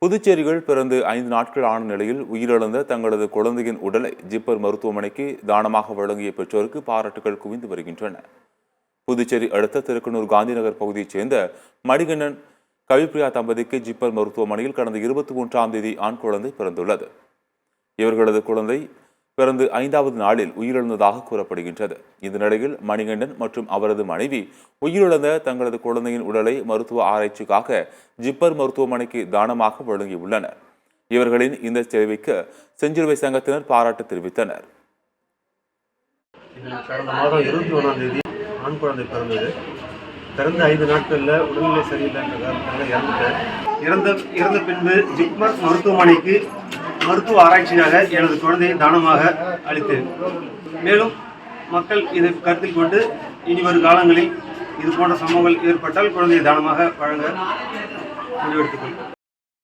புதுச்சேரியில் பிறந்து 5 நாட்கள் ஆன நிலையில் உயிரிழந்த தங்களது குழந்தையின் உடலை ஜிப்மர் மருத்துவமனைக்கு தானமாக வழங்கிய பெற்றோருக்கு பாராட்டுகள் குவிந்து வருகின்றன. புதுச்சேரி அடுத்த திருக்கனூர் காந்திநகர் பகுதியைச் சேர்ந்த மணிகண்ணன் கவிப்பிரியா தம்பதிக்கு ஜிப்மர் மருத்துவமனையில் கடந்த 23ஆம் தேதி ஆண் குழந்தை பிறந்துள்ளது. இவர்களது குழந்தை பிறந்து 5வது நாளில் உயிரிழந்ததாக கூறப்படுகின்றது. இந்த நிலையில் மணிகண்டன் மற்றும் அவரது மனைவி உயிரிழந்த தங்களது குழந்தையின் உடலை மருத்துவ ஆராய்ச்சிக்காக ஜிப்மர் மருத்துவமனைக்கு தானமாக வழங்கியுள்ளனர். இவர்களின் இந்த சேவைக்கு செஞ்சிலுவை சங்கத்தினர் பாராட்டு தெரிவித்தனர். கடந்த மாதம் 21ஆம் தேதி ஆண் குழந்தை பிறந்தது. பிறந்த 5 நாட்களில் உடல்நிலை சரியில்லைன்ற காரணத்தால் இறந்த பின்பு ஜிப்மர் மருத்துவமனைக்கு மருத்துவ ஆராய்ச்சியாக எனது குழந்தையை தானமாக அளித்தேன். மேலும் மக்கள் இதை கருத்தில் கொண்டு இனிவரும் காலங்களில் இது போன்ற சம்பவங்கள் ஏற்பட்டால் குழந்தையை தானமாக வழங்க முடிவெடுத்துக் கொள்கிறேன்.